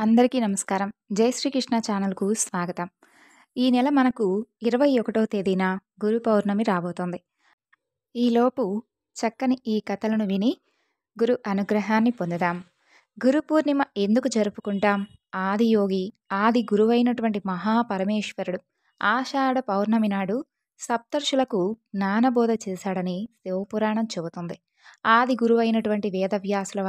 అందరికీ నమస్కారం. జై శ్రీకృష్ణ ఛానల్‌కు స్వాగతం. ఈ నెల మనకు 21వ తేదీన గురు పౌర్ణమి రాబోతోంది. ఈలోపు చక్కని ఈ కథలను విని గురు అనుగ్రహాన్ని పొందుదాం. గురు పూర్ణిమ ఎందుకు జరుపుకుంటాం? ఆదియోగి, ఆది గురువైనటువంటి మహాపరమేశ్వరుడు ఆషాఢ పౌర్ణమి నాడు సప్తర్షులకు జ్ఞానబోధ చేశాడని శివపురాణం చెబుతుంది. ఆది గురువైనటువంటి వేదవ్యాసుల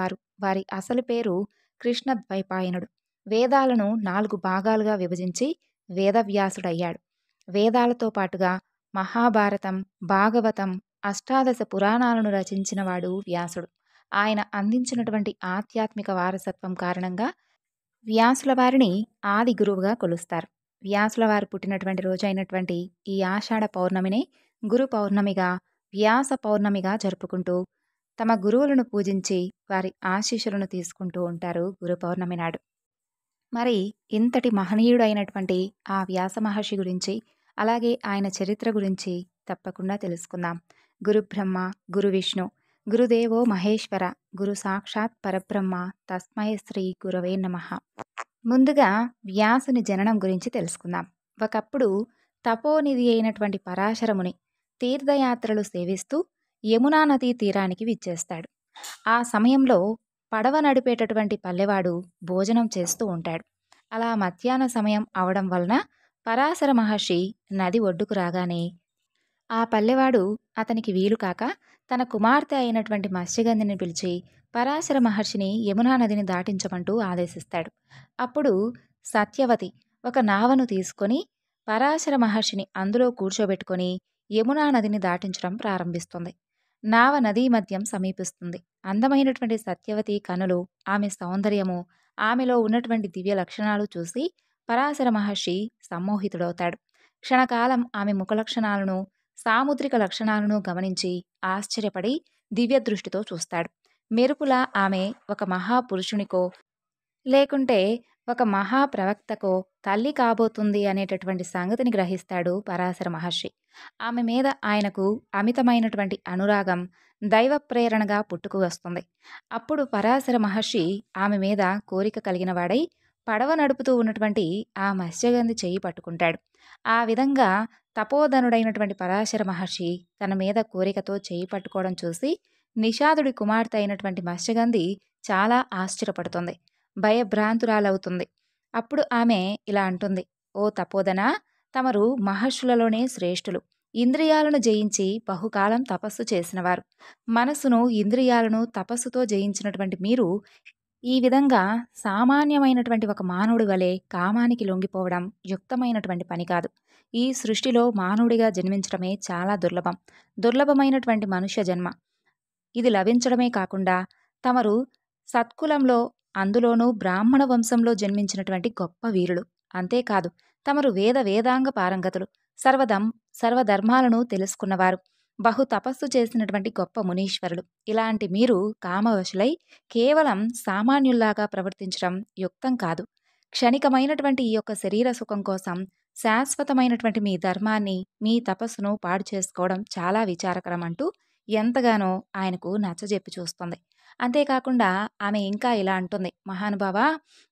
వారి అసలు పేరు కృష్ణద్వైపాయనుడు. వేదాలను 4 భాగాలుగా విభజించి వేదవ్యాసుడయ్యాడు. వేదాలతో పాటుగా మహాభారతం, భాగవతం, అష్టాదశ పురాణాలను రచించినవాడు వ్యాసుడు. ఆయన అందించినటువంటి ఆధ్యాత్మిక వారసత్వం కారణంగా వ్యాసుల వారిని ఆది గురువుగా కొలుస్తారు. వ్యాసుల వారు పుట్టినటువంటి రోజైనటువంటి ఈ ఆషాఢ పౌర్ణమిని గురు పౌర్ణమిగా, వ్యాస పౌర్ణమిగా జరుపుకుంటూ తమ గురువులను పూజించి వారి ఆశీస్సులను తీసుకుంటూ ఉంటారు గురు పౌర్ణమి నాడు. మరి ఇంతటి మహనీయుడైనటువంటి ఆ వ్యాస మహర్షి గురించి, అలాగే ఆయన చరిత్ర గురించి తప్పకుండా తెలుసుకుందాం. గురు బ్రహ్మ, గురు విష్ణు, గురుదేవో మహేశ్వర, గురు సాక్షాత్ పరబ్రహ్మ, తస్మై శ్రీ గురవే నమః. ముందుగా వ్యాసుని జననం గురించి తెలుసుకుందాం. ఒకప్పుడు తపోనిధి అయినటువంటి పరాశరముని తీర్థయాత్రలు సేవిస్తూ యమునా నదీ తీరానికి విచ్చేస్తాడు. ఆ సమయంలో పడవ నడిపేటటువంటి పల్లెవాడు భోజనం చేస్తూ ఉంటాడు. అలా మధ్యాహ్న సమయం అవడం వలన పరాశర మహర్షి నది ఒడ్డుకు రాగానే ఆ పల్లెవాడు అతనికి వీలు కాక తన కుమార్తె అయినటువంటి మత్స్యగంధిని పిలిచి పరాశర మహర్షిని యమునా నదిని దాటించమంటూ ఆదేశిస్తాడు. అప్పుడు సత్యవతి ఒక నావను తీసుకొని పరాశర మహర్షిని అందులో కూర్చోబెట్టుకొని యమునా నదిని దాటించడం ప్రారంభిస్తుంది. నావ నదీ మధ్యం సమీపిస్తుంది. అందమైనటువంటి సత్యవతి కనులు, ఆమె సౌందర్యము, ఆమెలో ఉన్నటువంటి దివ్య లక్షణాలు చూసి పరాశర మహర్షి సమ్మోహితుడవుతాడు. క్షణకాలం ఆమె ముఖ లక్షణాలను, సాముద్రిక లక్షణాలను గమనించి ఆశ్చర్యపడి దివ్య దృష్టితో చూస్తాడు. మెరుపులా ఆమె ఒక మహాపురుషునికో లేకుంటే ఒక మహాప్రవక్తకో తల్లి కాబోతుంది అనేటటువంటి సంగతిని గ్రహిస్తాడు పరాశర మహర్షి. ఆమె మీద ఆయనకు అమితమైనటువంటి అనురాగం దైవ ప్రేరణగా పుట్టుకు వస్తుంది. అప్పుడు పరాశర మహర్షి ఆమె మీద కోరిక కలిగిన వాడై పడవ నడుపుతూ ఉన్నటువంటి ఆ మత్స్యగంధి చెయ్యి పట్టుకుంటాడు. ఆ విధంగా తపోధనుడైనటువంటి పరాశర మహర్షి తన మీద కోరికతో చెయ్యి పట్టుకోవడం చూసి నిషాదుడి కుమార్తె అయినటువంటి మత్స్యగంధి చాలా ఆశ్చర్యపడుతుంది, భయభ్రాంతురాలవుతుంది. అప్పుడు ఆమె ఇలా అంటుంది, ఓ తపోధన, తమరు మహర్షులలోనే శ్రేష్ఠులు. ఇంద్రియాలను జయించి బహుకాలం తపస్సు చేసినవారు. మనసును, ఇంద్రియాలను తపస్సుతో జయించినటువంటి మీరు ఈ విధంగా సామాన్యమైనటువంటి ఒక మానవుడి వలె కామానికి లొంగిపోవడం యుక్తమైనటువంటి పని కాదు. ఈ సృష్టిలో మానవుడిగా జన్మించడమే చాలా దుర్లభమైనటువంటి మనుష్య జన్మ. ఇది లభించడమే కాకుండా తమరు సత్కులంలో, అందులోనూ బ్రాహ్మణ వంశంలో జన్మించినటువంటి గొప్ప వీరులు. అంతేకాదు తమరు వేదాంగ పారంగతులు, సర్వధర్మాలను తెలుసుకున్నవారు, బహు తపస్సు చేసినటువంటి గొప్ప మునీశ్వరులు. ఇలాంటి మీరు కామవశులై కేవలం సామాన్యుల్లాగా ప్రవర్తించడం యుక్తం కాదు. క్షణికమైనటువంటి ఈ యొక్క శరీర సుఖం కోసం శాశ్వతమైనటువంటి మీ ధర్మాన్ని, మీ తపస్సును పాడు చేసుకోవడం చాలా విచారకరం అంటూ ఎంతగానో ఆయనకు నచ్చజెప్పి చూస్తుంది. అంతేకాకుండా ఆమె ఇంకా ఇలా అంటుంది, మహానుభావా,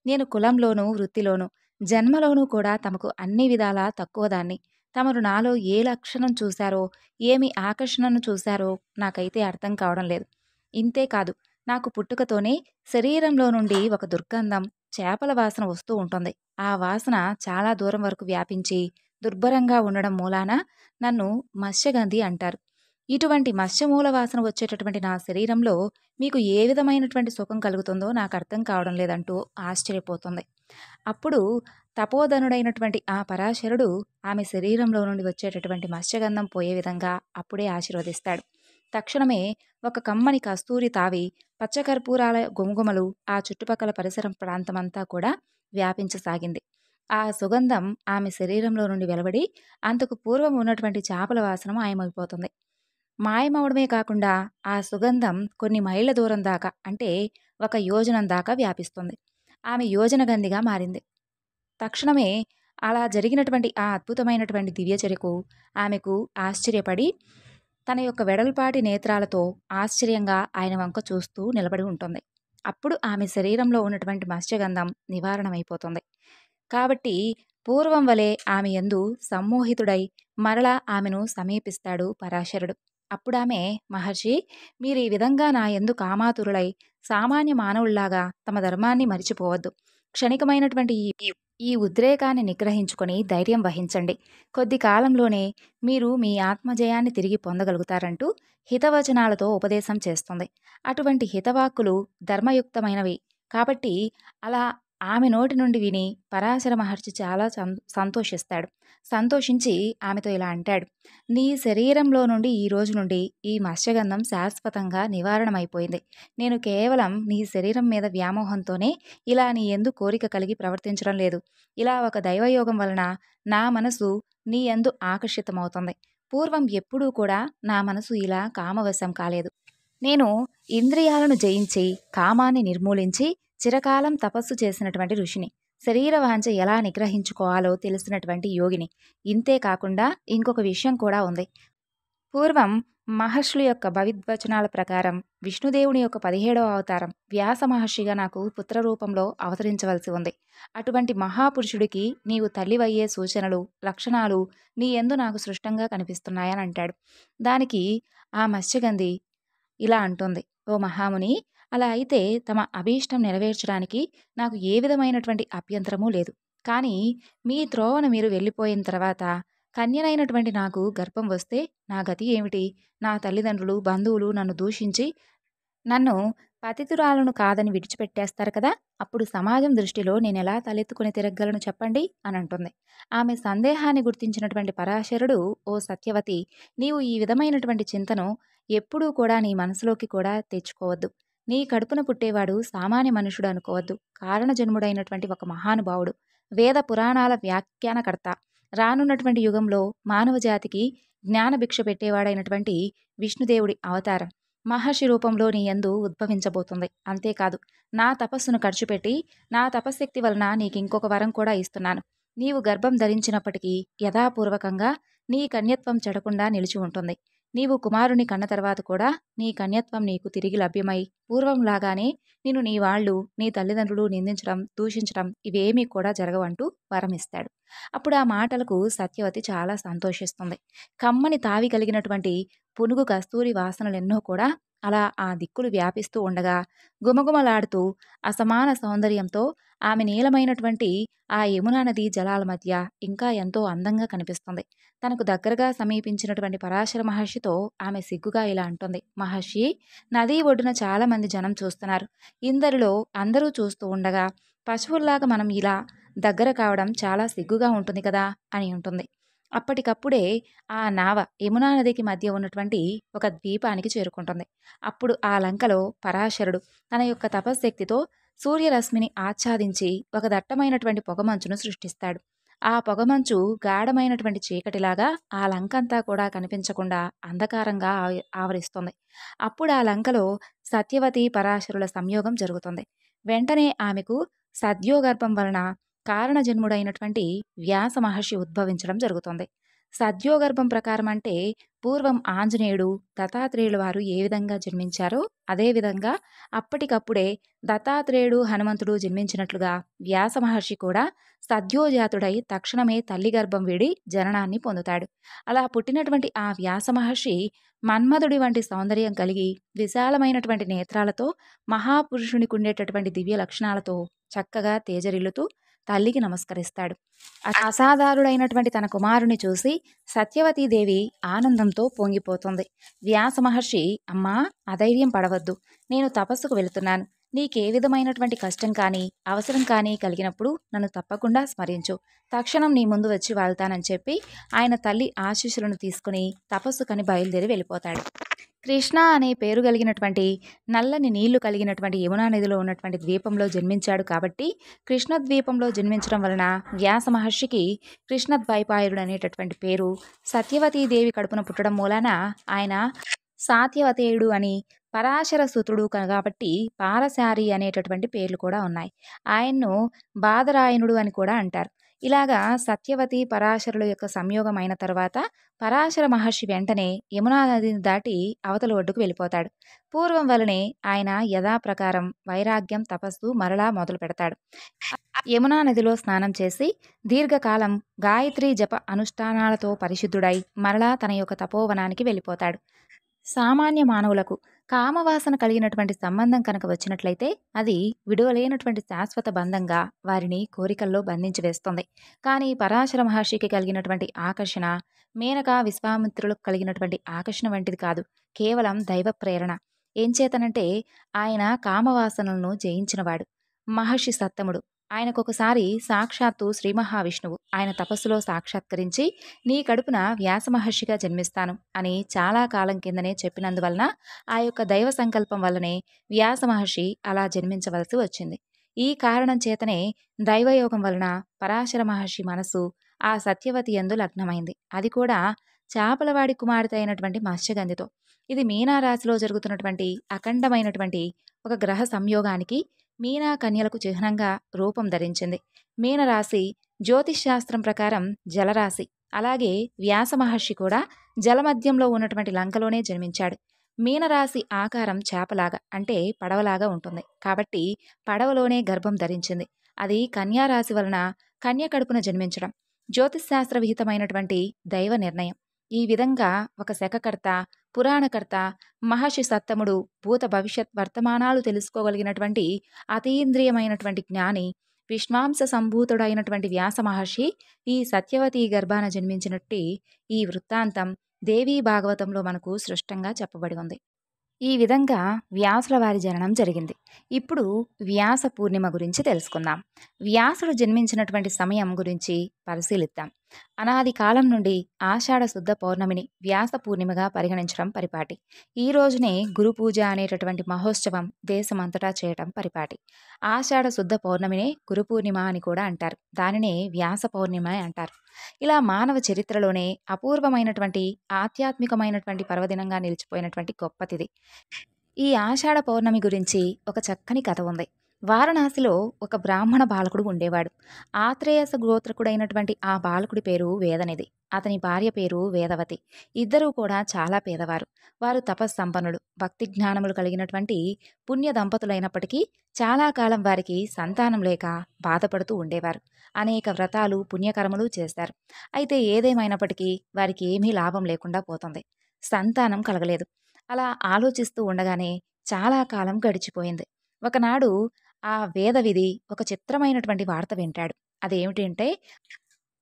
నేను కులంలోనూ, వృత్తిలోనూ, జన్మలోనూ కూడా తమకు అన్ని విధాలా తక్కువ దాన్ని. తమరు నాలో ఏ లక్షణం చూశారో, ఏమి ఆకర్షణను చూశారో నాకైతే అర్థం కావడం లేదు. ఇంతేకాదు, నాకు పుట్టుకతోనే శరీరంలో నుండి ఒక దుర్గంధం, చేపల వాసన వస్తూ ఉంటుంది. ఆ వాసన చాలా దూరం వరకు వ్యాపించి దుర్భరంగా ఉండడం మూలాన నన్ను మత్స్యగంధి అంటారు. ఇటువంటి మత్స్యమూల వాసన వచ్చేటటువంటి నా శరీరంలో మీకు ఏ విధమైనటువంటి సుఖం కలుగుతుందో నాకు అర్థం కావడం లేదంటూ ఆశ్చర్యపోతుంది. అప్పుడు తపోధనుడైనటువంటి ఆ పరాశరుడు ఆమె శరీరంలో నుండి వచ్చేటటువంటి మత్స్యగంధం పోయే విధంగా అప్పుడే ఆశీర్వదిస్తాడు. తక్షణమే ఒక కమ్మని కస్తూరి తావి పచ్చకర్పూరాల గుమగుమలు ఆ చుట్టుపక్కల పరిసర ప్రాంతమంతా కూడా వ్యాపించసాగింది. ఆ సుగంధం ఆమె శరీరంలో నుండి వెలువడి అంతకు పూర్వం ఉన్నటువంటి చేపల వాసన మాయమైపోతుంది. మాయమవడమే కాకుండా ఆ సుగంధం కొన్ని మైళ్ళ దూరం దాకా, అంటే 1 యోజనం దాకా వ్యాపిస్తుంది. ఆమె యోజనగంధిగా మారింది. తక్షణమే అలా జరిగినటువంటి ఆ అద్భుతమైనటువంటి దివ్యచర్యకు ఆమెకు ఆశ్చర్యపడి తన యొక్క వెడల్పాటి నేత్రాలతో ఆశ్చర్యంగా ఆయన వంక చూస్తూ నిలబడి ఉంటుంది. అప్పుడు ఆమె శరీరంలో ఉన్నటువంటి మత్స్యగంధం నివారణమైపోతుంది. కాబట్టి పూర్వం వలె ఆమె యందు సమ్మోహితుడై మరలా ఆమెను సమీపిస్తాడు పరాశరుడు. అప్పుడామె, మహర్షి, మీరు ఈ విధంగా నా యందు కామాతురులై సామాన్య మానవుల్లాగా తమ ధర్మాన్ని మరిచిపోవద్దు. క్షణికమైనటువంటి ఈ ఉద్రేకాన్ని నిగ్రహించుకొని ధైర్యం వహించండి. కొద్ది కాలంలోనే మీరు మీ ఆత్మజయాన్ని తిరిగి పొందగలుగుతారంటూ హితవచనాలతో ఉపదేశం చేస్తుంది. అటువంటి హితవాక్కులు ధర్మయుక్తమైనవి కాబట్టి అలా ఆమె నోటి నుండి విని పరాశర మహర్షి చాలా సంతోషిస్తాడు. సంతోషించి ఆమెతో ఇలా అంటాడు, నీ శరీరంలో నుండి ఈ రోజు నుండి ఈ మత్స్యగంధం శాశ్వతంగా నివారణమైపోయింది. నేను కేవలం నీ శరీరం మీద వ్యామోహంతోనే ఇలా నీ యందు కోరిక కలిగి ప్రవర్తించడం లేదు. ఇలా ఒక దైవయోగం వలన నా మనసు నీ యందు ఆకర్షితమవుతుంది. పూర్వం ఎప్పుడూ కూడా నా మనసు ఇలా కామవశం కాలేదు. నేను ఇంద్రియాలను జయించి కామాన్ని నిర్మూలించి చిరకాలం తపస్సు చేసినటువంటి ఋషిని. శరీర వాంఛ ఎలా నిగ్రహించుకోవాలో తెలిసినటువంటి యోగిని. ఇంతే కాకుండా ఇంకొక విషయం కూడా ఉంది. పూర్వం మహర్షుల యొక్క భవిద్వచనాల ప్రకారం విష్ణుదేవుని యొక్క 17వ అవతారం వ్యాస మహర్షిగా నాకు పుత్రరూపంలో అవతరించవలసి ఉంది. అటువంటి మహాపురుషుడికి నీవు తల్లివయ్యే సూచనలు, లక్షణాలు నీ యందు నాకు స్పష్టంగా కనిపిస్తున్నాయని అంటాడు. దానికి ఆ మత్స్యగంధి ఇలా అంటుంది, ఓ మహాముని, అలా అయితే తమ అభీష్టం నెరవేర్చడానికి నాకు ఏ విధమైనటువంటి అభ్యంతరమూ లేదు. కానీ మీ త్రోవన మీరు వెళ్ళిపోయిన తర్వాత కన్యనైనటువంటి నాకు గర్భం వస్తే నా గతి ఏమిటి? నా తల్లిదండ్రులు, బంధువులు నన్ను దూషించి నన్ను పతితురాలను కాదని విడిచిపెట్టేస్తారు కదా, అప్పుడు సమాజం దృష్టిలో నేనెలా తలెత్తుకుని తిరగలను చెప్పండి అని అంటుంది. ఆమె సందేహాన్ని గుర్తించినటువంటి పరాశరుడు, ఓ సత్యవతి, నీవు ఈ విధమైనటువంటి చింతను ఎప్పుడూ కూడా నీ మనసులోకి కూడా తెచ్చుకోవద్దు. నీ కడుపున పుట్టేవాడు సామాన్య మనుషుడు అనుకోవద్దు. కారణజన్ముడైనటువంటి ఒక మహానుభావుడు, వేద పురాణాల వ్యాఖ్యానకర్త, రానున్నటువంటి యుగంలో మానవ జాతికి జ్ఞానభిక్ష పెట్టేవాడైనటువంటి విష్ణుదేవుడి అవతారం మహర్షి రూపంలో నీ యందు ఉద్భవించబోతుంది. అంతేకాదు, నా తపస్సును ఖర్చుపెట్టి నా తపశ్శక్తి వలన నీకు ఇంకొక వరం కూడా ఇస్తున్నాను. నీవు గర్భం ధరించినప్పటికీ యథాపూర్వకంగా నీ కన్యత్వం చెడకుండా నిలిచి ఉంటుంది. నీవు కుమారుని కన్న తర్వాత కూడా నీ కన్యత్వం నీకు తిరిగి లభ్యమై పూర్వంలాగానే నిన్ను నీ వాళ్ళు, నీ తల్లిదండ్రులు నిందించడం, దూషించడం ఇవేమీ కూడా జరగవంటూ వరమిస్తాడు. అప్పుడు ఆ మాటలకు సత్యవతి చాలా సంతోషిస్తుంది. కమ్మని తావి కలిగినటువంటి పునుగు కస్తూరి వాసనలెన్నో కూడా అలా ఆ దిక్కులు వ్యాపిస్తూ ఉండగా గుమగుమలాడుతూ అసమాన సౌందర్యంతో ఆమె నీలమైనటువంటి ఆ యమునా నది జలాల మధ్య ఇంకా ఎంతో అందంగా కనిపిస్తుంది. తనకు దగ్గరగా సమీపించినటువంటి పరాశర మహర్షితో ఆమె సిగ్గుగా ఇలా అంటుంది, మహర్షి, నదీ ఒడ్డున చాలా మంది జనం చూస్తున్నారు. ఇందరిలో అందరూ చూస్తూ ఉండగా పశువుల్లాగా మనం ఇలా దగ్గర కావడం చాలా సిగ్గుగా ఉంటుంది కదా అని ఉంటుంది. అప్పటికప్పుడే ఆ నావ యమునా నదికి మధ్య ఉన్నటువంటి ఒక ద్వీపానికి చేరుకుంటుంది. అప్పుడు ఆ లంకలో పరాశరుడు తన యొక్క తపశ్శక్తితో సూర్యరశ్మిని ఆచ్ఛాదించి ఒక దట్టమైనటువంటి పొగమంచును సృష్టిస్తాడు. ఆ పొగమంచు గాఢమైనటువంటి చీకటిలాగా ఆ లంకంతా కూడా కనిపించకుండా అంధకారంగా ఆవరిస్తుంది. అప్పుడు ఆ లంకలో సత్యవతి పరాశరుల సంయోగం జరుగుతుంది. వెంటనే ఆమెకు సద్యోగర్భం వలన కారణజన్ముడైనటువంటి వ్యాస మహర్షి ఉద్భవించడం జరుగుతుంది. సద్యోగర్భం ప్రకారం అంటే పూర్వం ఆంజనేయుడు, దత్తాత్రేయుల వారు ఏ విధంగా జన్మించారో అదేవిధంగా అప్పటికప్పుడే దత్తాత్రేయుడు, హనుమంతుడు జన్మించినట్లుగా వ్యాస మహర్షి కూడా సద్యోజాతుడై తక్షణమే తల్లి గర్భం వీడి జననాన్ని పొందుతాడు. అలా పుట్టినటువంటి ఆ వ్యాస మహర్షి మన్మధుడి వంటి సౌందర్యం కలిగి విశాలమైనటువంటి నేత్రాలతో మహాపురుషునికి ఉండేటటువంటి దివ్య లక్షణాలతో చక్కగా తేజరిల్లుతూ తల్లికి నమస్కరిస్తాడు. అసాధారుడైనటువంటి తన కుమారుని చూసి సత్యవతీదేవి ఆనందంతో పొంగిపోతుంది. వ్యాస మహర్షి, అమ్మా, అధైర్యం పడవద్దు, నేను తపస్సుకు వెళుతున్నాను. నీకే విధమైనటువంటి కష్టం కానీ అవసరం కానీ కలిగినప్పుడు నన్ను తప్పకుండా స్మరించు. తక్షణం నీ ముందు వచ్చి వాళ్తానని చెప్పి ఆయన తల్లి ఆశీస్సులను తీసుకుని తపస్సుకని బయలుదేరి వెళ్ళిపోతాడు. కృష్ణ అనే పేరు కలిగినటువంటి నల్లని నీళ్లు కలిగినటువంటి యమునా నదిలో ఉన్నటువంటి ద్వీపంలో జన్మించాడు కాబట్టి కృష్ణద్వీపంలో జన్మించడం వలన వ్యాస మహర్షికి కృష్ణద్వైపాయనుడు అనేటటువంటి పేరు, సత్యవతీదేవి కడుపున పుట్టడం మూలాన ఆయన సాత్యవతేయుడు అని, పరాశర సుతుడు కాబట్టి పారశారి అనేటటువంటి పేర్లు కూడా ఉన్నాయి. ఆయన్ను బాదరాయణుడు అని కూడా అంటారు. ఇలాగా సత్యవతి పరాశరుల యొక్క సంయోగం అయిన తర్వాత పరాశర మహర్షి వెంటనే యమునా నదిని దాటి అవతల ఒడ్డుకు వెళ్ళిపోతాడు. పూర్వం వలనే ఆయన యథాప్రకారం వైరాగ్యం తపస్సు మరలా మొదలు పెడతాడు. యమునా నదిలో స్నానం చేసి దీర్ఘకాలం గాయత్రి జప అనుష్ఠానాలతో పరిశుద్ధుడై మరలా తన యొక్క తపోవనానికి వెళ్ళిపోతాడు. సామాన్య మానవులకు కామవాసన కలిగినటువంటి సంబంధం కనుక వచ్చినట్లయితే అది విడువలేనటువంటి శాశ్వత బంధంగా వారిని కోరికల్లో బంధించి వేస్తుంది. కానీ పరాశర మహర్షికి కలిగినటువంటి ఆకర్షణ మేనక విశ్వామిత్రులకు కలిగినటువంటి ఆకర్షణ వంటిది కాదు, కేవలం దైవ ప్రేరణ. ఏం చేతనంటే ఆయన కామవాసనలను జయించినవాడు. మహర్షి సత్తముడు. ఆయనకొకసారి సాక్షాత్తు శ్రీ మహావిష్ణువు ఆయన తపస్సులో సాక్షాత్కరించి నీ కడుపున వ్యాస మహర్షిగా జన్మిస్తాను అని చాలా కాలం కిందనే చెప్పినందువలన ఆ యొక్క దైవ సంకల్పం వల్లనే వ్యాస మహర్షి అలా జన్మించవలసి వచ్చింది. ఈ కారణం చేతనే దైవయోగం వలన పరాశర మహర్షి మనసు ఆ సత్యవతి యందు లగ్నమైంది. అది కూడా చాపలవాడి కుమార్తె అయినటువంటి మత్స్యగంధితో. ఇది మీనారాశిలో జరుగుతున్నటువంటి అఖండమైనటువంటి ఒక గ్రహ సంయోగానికి మీనా కన్యలకు చిహ్నంగా రూపం ధరించింది. మీనరాశి జ్యోతిష్ శాస్త్రం ప్రకారం జలరాశి. అలాగే వ్యాస మహర్షి కూడా జలమధ్యంలో ఉన్నటువంటి లంకలోనే జన్మించాడు. మీనరాశి ఆకారం చేపలాగా అంటే పడవలాగా ఉంటుంది కాబట్టి పడవలోనే గర్భం ధరించింది. అది కన్యారాశి వలన కన్య కడుపున జన్మించడం జ్యోతిశాస్త్ర విహితమైనటువంటి దైవ నిర్ణయం. ఈ విధంగా ఒక శకకర్త, పురాణకర్త, మహర్షి సత్తముడు భూత భవిష్యత్ వర్తమానాలు తెలుసుకోగలిగినటువంటి అతీంద్రియమైనటువంటి జ్ఞాని విశ్వాంస సంభూతుడైనటువంటి వ్యాస మహర్షి ఈ సత్యవతి గర్భాన జన్మించినట్టి ఈ వృత్తాంతం దేవీ భాగవతంలో మనకు స్పష్టంగా చెప్పబడి ఉంది. ఈ విధంగా వ్యాసుల వారి జననం జరిగింది. ఇప్పుడు వ్యాస పూర్ణిమ గురించి తెలుసుకుందాం. వ్యాసుడు జన్మించినటువంటి సమయం గురించి పరిశీలిద్దాం. అనాది కాలం నుండి ఆషాఢ శుద్ధ పౌర్ణమిని వ్యాస పూర్ణిమగా పరిగణించడం పరిపాటి. ఈ రోజునే గురు పూజ అనేటటువంటి మహోత్సవం దేశమంతటా చేయటం పరిపాటి. ఆషాఢ శుద్ధ పౌర్ణమినే గురు పూర్ణిమ అని కూడా అంటారు. దానినే వ్యాస పౌర్ణిమ అంటారు. ఇలా మానవ చరిత్రలోనే అపూర్వమైనటువంటి ఆధ్యాత్మికమైనటువంటి పర్వదినంగా నిలిచిపోయినటువంటి గొప్పతిది. ఈ ఆషాఢ పౌర్ణమి గురించి ఒక చక్కని కథ ఉంది. వారణాసిలో ఒక బ్రాహ్మణ బాలకుడు ఉండేవాడు. ఆత్రేయస గోత్రకుడైనటువంటి ఆ బాలకుడి పేరు వేదనిధి. అతని భార్య పేరు వేదవతి. ఇద్దరూ కూడా చాలా పేదవారు. వారు తపస్సంపన్నులు, భక్తి జ్ఞానములు కలిగినటువంటి పుణ్య దంపతులైనప్పటికీ చాలా కాలం వారికి సంతానం లేక బాధపడుతూ ఉండేవారు. అనేక వ్రతాలు పుణ్యకర్మలు చేశారు. అయితే ఏదేమైనప్పటికీ వారికి ఏమీ లాభం లేకుండా పోతుంది. సంతానం కలగలేదు. అలా ఆలోచిస్తూ ఉండగానే చాలా కాలం గడిచిపోయింది. ఒకనాడు ఆ వేదవిధి ఒక చిత్రమైనటువంటి వార్త వింటాడు. అదేమిటంటే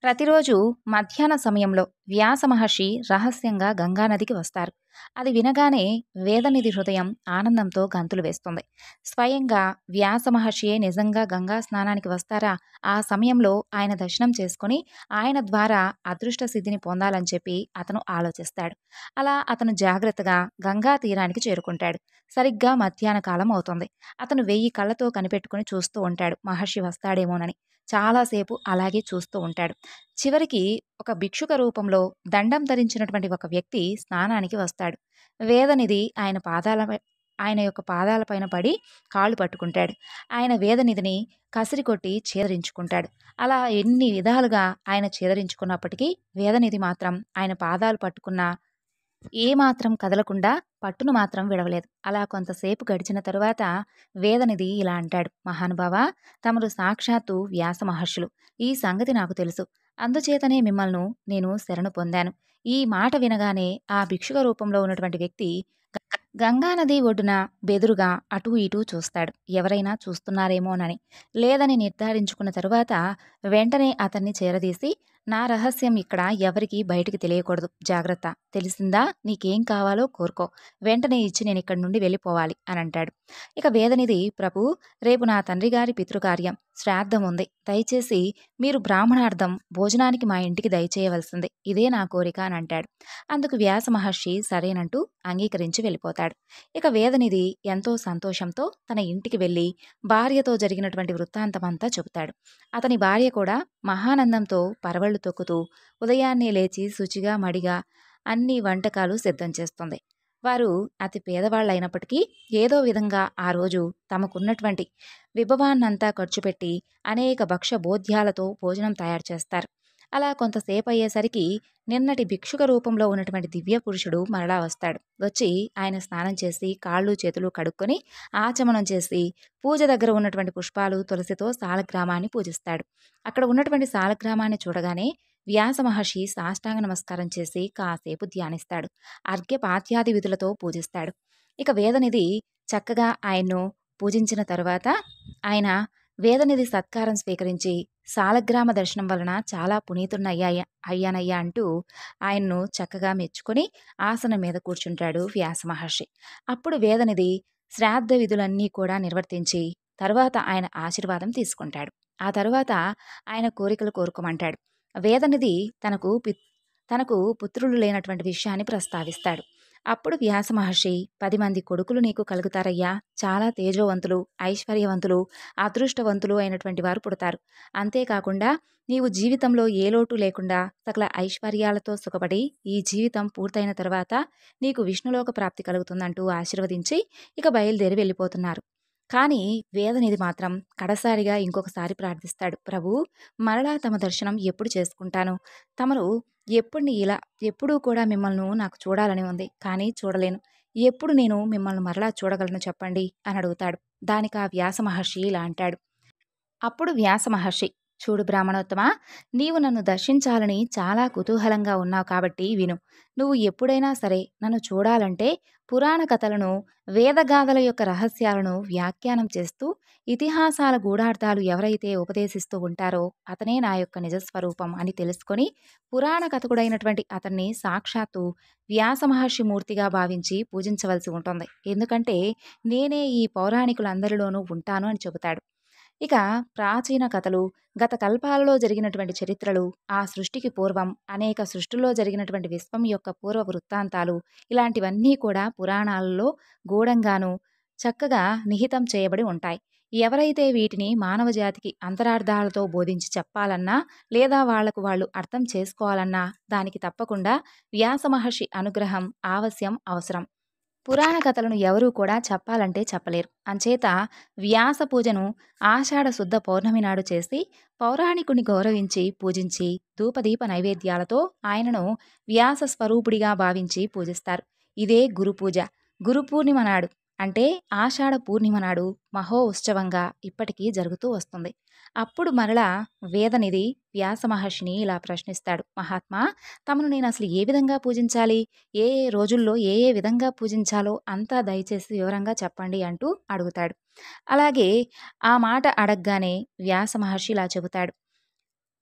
ప్రతిరోజు మధ్యాహ్న సమయంలో వ్యాస మహర్షి రహస్యంగా గంగానదికి వస్తారు. అది వినగానే వేదనిధి హృదయం ఆనందంతో గంతులు వేస్తుంది. స్వయంగా వ్యాస మహర్షియే నిజంగా గంగా స్నానానికి వస్తారా? ఆ సమయంలో ఆయన దర్శనం చేసుకొని ఆయన ద్వారా అదృష్ట సిద్ధిని పొందాలని చెప్పి అతను ఆలోచిస్తాడు. అలా అతను జాగ్రత్తగా గంగా తీరానికి చేరుకుంటాడు. సరిగ్గా మధ్యాహ్న కాలం అవుతుంది. అతను 1000 కళ్ళతో కనిపెట్టుకుని చూస్తూ ఉంటాడు మహర్షి వస్తాడేమోనని. చాలాసేపు అలాగే చూస్తూ ఉంటాడు. చివరికి ఒక భిక్షుక రూపంలో దండం ధరించినటువంటి ఒక వ్యక్తి స్నానానికి వస్తాడు. వేదనిధి ఆయన యొక్క పాదాలపైన పడి కాళ్ళు పట్టుకుంటాడు. ఆయన వేదనిధిని కసిరి కొట్టి చేదరించుకుంటాడు. అలా ఎన్ని విధాలుగా ఆయన చేదరించుకున్నప్పటికీ వేదనిధి మాత్రం ఆయన పాదాలు పట్టుకున్న ఏమాత్రం కదలకుండా పట్టును మాత్రం విడవలేదు. అలా కొంతసేపు గడిచిన తరువాత వేదనిధి ఇలా అంటాడు, మహానుభావా, తమరు సాక్షాత్తు వ్యాస మహర్షులు. ఈ సంగతి నాకు తెలుసు. అందుచేతనే మిమ్మల్ని నేను శరణు పొందాను. ఈ మాట వినగానే ఆ భిక్షుక రూపంలో ఉన్నటువంటి వ్యక్తి గంగానది ఒడ్డున బెదురుగా అటూ ఇటూ చూస్తాడు. ఎవరైనా చూస్తున్నారేమోనని. లేదని నిర్ధారించుకున్న తరువాత వెంటనే అతన్ని చేరదీసి, నా రహస్యం ఇక్కడ ఎవరికీ బయటికి తెలియకూడదు. జాగ్రత్త. తెలిసిందా? నీకేం కావాలో కోరుకో. వెంటనే ఇచ్చి నేను ఇక్కడి నుండి వెళ్ళిపోవాలి అని అంటాడు. ఇక వేదనిధి, ప్రభు, రేపు నా తండ్రి గారి పితృకార్యం శ్రాద్ధం ఉంది. దయచేసి మీరు బ్రాహ్మణార్థం భోజనానికి మా ఇంటికి దయచేయవలసింది. ఇదే నా కోరిక అని అంటాడు. అందుకు వ్యాస మహర్షి సరేనంటూ అంగీకరించి వెళ్ళిపోతాడు. ఇక వేదనిధి ఎంతో సంతోషంతో తన ఇంటికి వెళ్ళి భార్యతో జరిగినటువంటి వృత్తాంతమంతా చెబుతాడు. అతని భార్య కూడా మహానందంతో పరవళ్లు తొక్కుతూ ఉదయాన్నే లేచి శుచిగా మడిగా అన్ని వంటకాలు సిద్ధం చేస్తుంది. వారు అతి పేదవాళ్ళైనప్పటికీ ఏదో విధంగా ఆ రోజు తమకున్నటువంటి విభవాన్నంతా ఖర్చు పెట్టి అనేక భక్ష్య భోజ్యాలతో భోజనం తయారు చేస్తారు. అలా కొంతసేపు అయ్యేసరికి నిన్నటి భిక్షుక రూపంలో ఉన్నటువంటి దివ్య పురుషుడు మరలా వస్తాడు. వచ్చి ఆయన స్నానం చేసి కాళ్ళు చేతులు కడుక్కొని ఆచమనం చేసి పూజ దగ్గర ఉన్నటువంటి పుష్పాలు తులసితో సాలగ్రామాన్ని పూజిస్తాడు. అక్కడ ఉన్నటువంటి సాలగ్రామాన్ని చూడగానే వ్యాస మహర్షి సాష్టాంగ నమస్కారం చేసి కాసేపు ధ్యానిస్తాడు. అర్ఘ్యపాత్యాది విధులతో పూజిస్తాడు. ఇక వేదనిధి చక్కగా ఆయన్ను పూజించిన తరువాత ఆయన వేదనిధి సత్కారం స్వీకరించి సాలగ్రామ దర్శనం వలన చాలా అయ్యానయ్యా అంటూ ఆయన్ను చక్కగా మెచ్చుకొని ఆసనం మీద కూర్చుంటాడు వ్యాస మహర్షి. అప్పుడు వేదనిధి శ్రాద్ధ విధులన్నీ కూడా నిర్వర్తించి తర్వాత ఆయన ఆశీర్వాదం తీసుకుంటాడు. ఆ తరువాత ఆయన కోరికలు కోరుకోమంటాడు. వేదనిధి తనకు పుత్రులు లేనటువంటి విషయాన్ని ప్రస్తావిస్తాడు. అప్పుడు వ్యాస మహర్షి 10 మంది కొడుకులు నీకు కలుగుతారయ్యా. చాలా తేజోవంతులు, ఐశ్వర్యవంతులు, అదృష్టవంతులు అయినటువంటి వారు పుడతారు. అంతేకాకుండా నీవు జీవితంలో ఏ లోటు లేకుండా సకల ఐశ్వర్యాలతో సుఖపడి ఈ జీవితం పూర్తయిన తర్వాత నీకు విష్ణులోక ప్రాప్తి కలుగుతుందంటూ ఆశీర్వదించి ఇక బయలుదేరి వెళ్ళిపోతున్నారు. కానీ వేదనిధి మాత్రం కడసారిగా ఇంకొకసారి ప్రార్థిస్తాడు. ప్రభు, మరలా తమ దర్శనం ఎప్పుడు చేసుకుంటాను? తమరు ఎప్పుడూ కూడా మిమ్మల్ని నాకు చూడాలని ఉంది, కానీ చూడలేను. ఎప్పుడు నేను మిమ్మల్ని మరలా చూడగలను చెప్పండి అని అడుగుతాడు. దానికి ఆ వ్యాస మహర్షి ఇలా అంటాడు. అప్పుడు వ్యాస మహర్షి, చూడు బ్రాహ్మణోత్తమ, నీవు నన్ను దర్శించాలని చాలా కుతూహలంగా ఉన్నావు కాబట్టి విను. నువ్వు ఎప్పుడైనా సరే నన్ను చూడాలంటే పురాణ కథలను, వేదగాథల యొక్క రహస్యాలను వ్యాఖ్యానం చేస్తూ ఇతిహాసాల గూఢార్థాలు ఎవరైతే ఉపదేశిస్తూ ఉంటారో అతనే నా యొక్క నిజస్వరూపం అని తెలుసుకొని పురాణ కథకుడైనటువంటి అతన్ని సాక్షాత్తు వ్యాస మహర్షి మూర్తిగా భావించి పూజించవలసి ఉంటుంది. ఎందుకంటే నేనే ఈ పౌరాణికులందరిలోనూ ఉంటాను అని చెబుతాడు. ఇక ప్రాచీన కథలు, గత కల్పాలలో జరిగినటువంటి చరిత్రలు, ఆ సృష్టికి పూర్వం అనేక సృష్టిలో జరిగినటువంటి విశ్వం యొక్క పూర్వ వృత్తాంతాలు, ఇలాంటివన్నీ కూడా పురాణాలలో గూఢంగాను చక్కగా నిహితం చేయబడి ఉంటాయి. ఎవరైతే వీటిని మానవ జాతికి అంతరార్థాలతో బోధించి చెప్పాలన్నా లేదా వాళ్లకు వాళ్ళు అర్థం చేసుకోవాలన్నా దానికి తప్పకుండా వ్యాస మహర్షి అనుగ్రహం అవసరం. పురాణ కథలను ఎవరూ కూడా చెప్పాలంటే చెప్పలేరు. అంచేత వ్యాస పూజను ఆషాఢ శుద్ధ పౌర్ణమి నాడు చేసి పౌరాణికుని గౌరవించి పూజించి ధూపదీప నైవేద్యాలతో ఆయనను వ్యాస స్వరూపుడిగా భావించి పూజిస్తారు. ఇదే గురు పూజ. గురు పూర్ణిమ నాడు అంటే ఆషాఢ పూర్ణిమ నాడు మహో ఉత్సవంగా ఇప్పటికీ జరుగుతూ వస్తుంది. అప్పుడు మరలా వేదనిధి వ్యాస మహర్షిని ఇలా ప్రశ్నిస్తాడు. మహాత్మా, తమను నేను అసలు ఏ విధంగా పూజించాలి? ఏ ఏ రోజుల్లో ఏ ఏ విధంగా పూజించాలో అంతా దయచేసి వివరంగా చెప్పండి అంటూ అడుగుతాడు. అలాగే ఆ మాట అడగగానే వ్యాస మహర్షి ఇలా చెబుతాడు.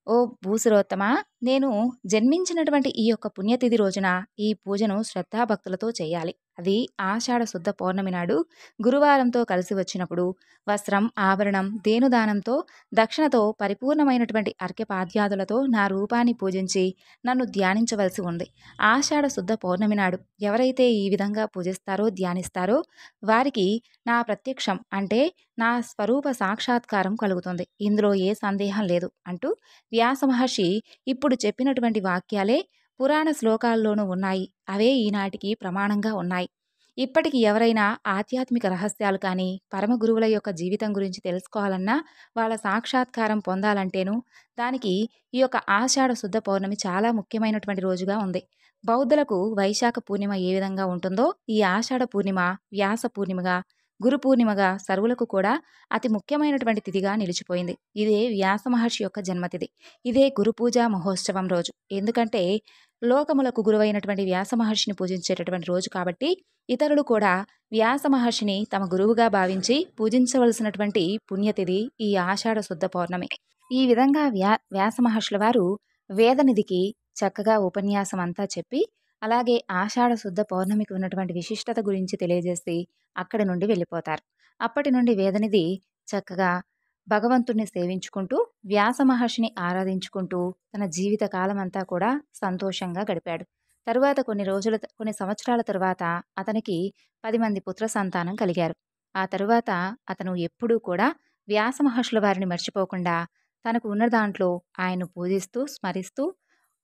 ఓ భూసురోత్తమ, నేను జన్మించినటువంటి ఈ యొక్క పుణ్యతిథి రోజున ఈ పూజను శ్రద్ధాభక్తులతో చేయాలి. అది ఆషాఢ శుద్ధ పౌర్ణమి నాడు గురువారంతో కలిసి వచ్చినప్పుడు వస్త్రం, ఆభరణం, దేనుదానంతో, దక్షిణతో పరిపూర్ణమైనటువంటి అర్ఘ్యపాద్యాదులతో నా రూపాన్ని పూజించి నన్ను ధ్యానించవలసి ఉంది. ఆషాఢ శుద్ధ పౌర్ణమి నాడు ఎవరైతే ఈ విధంగా పూజిస్తారో, ధ్యానిస్తారో వారికి నా ప్రత్యక్షం అంటే నా స్వరూప సాక్షాత్కారం కలుగుతుంది. ఇందులో ఏ సందేహం లేదు అంటూ వ్యాస మహర్షి ఇప్పుడు చెప్పినటువంటి వాక్యాలే పురాణ శ్లోకాల్లోనూ ఉన్నాయి. అవే ఈనాటికి ప్రమాణంగా ఉన్నాయి. ఇప్పటికి ఎవరైనా ఆధ్యాత్మిక రహస్యాలు కానీ పరమ గురువుల యొక్క జీవితం గురించి తెలుసుకోవాలన్నా వాళ్ళ సాక్షాత్కారం పొందాలంటేనూ దానికి ఈ యొక్క ఆషాఢ శుద్ధ పౌర్ణమి చాలా ముఖ్యమైనటువంటి రోజుగా ఉంది. బౌద్ధులకు వైశాఖ పూర్ణిమ ఏ విధంగా ఉంటుందో ఈ ఆషాఢ పూర్ణిమ వ్యాస పూర్ణిమగా, గురు పూర్ణిమగా సర్వులకు కూడా అతి ముఖ్యమైనటువంటి తిథిగా నిలిచిపోయింది. ఇదే వ్యాస మహర్షి యొక్క జన్మతిథి. ఇదే గురు పూజ మహోత్సవం రోజు. ఎందుకంటే లోకములకు గురువైనటువంటి వ్యాస మహర్షిని పూజించేటటువంటి రోజు కాబట్టి ఇతరులు కూడా వ్యాస మహర్షిని తమ గురువుగా భావించి పూజించవలసినటువంటి పుణ్యతిథి ఈ ఆషాఢ శుద్ధ పౌర్ణమి. ఈ విధంగా వ్యాస మహర్షుల వారు వేదనిధికి చక్కగా ఉపన్యాసం అంతా చెప్పి అలాగే ఆషాఢ శుద్ధ పౌర్ణమికి ఉన్నటువంటి విశిష్టత గురించి తెలియజేసి అక్కడి నుండి వెళ్ళిపోతారు. అప్పటి నుండి వేదనిధి చక్కగా భగవంతుణ్ణి సేవించుకుంటూ వ్యాస మహర్షిని ఆరాధించుకుంటూ తన జీవిత కాలం అంతా కూడా సంతోషంగా గడిపాడు. తరువాత కొన్ని సంవత్సరాల తరువాత అతనికి 10 మంది పుత్ర సంతానం కలిగారు. ఆ తరువాత అతను ఎప్పుడూ కూడా వ్యాస మహర్షుల వారిని మర్చిపోకుండా తనకు ఉన్న దాంట్లో ఆయన్ను పూజిస్తూ స్మరిస్తూ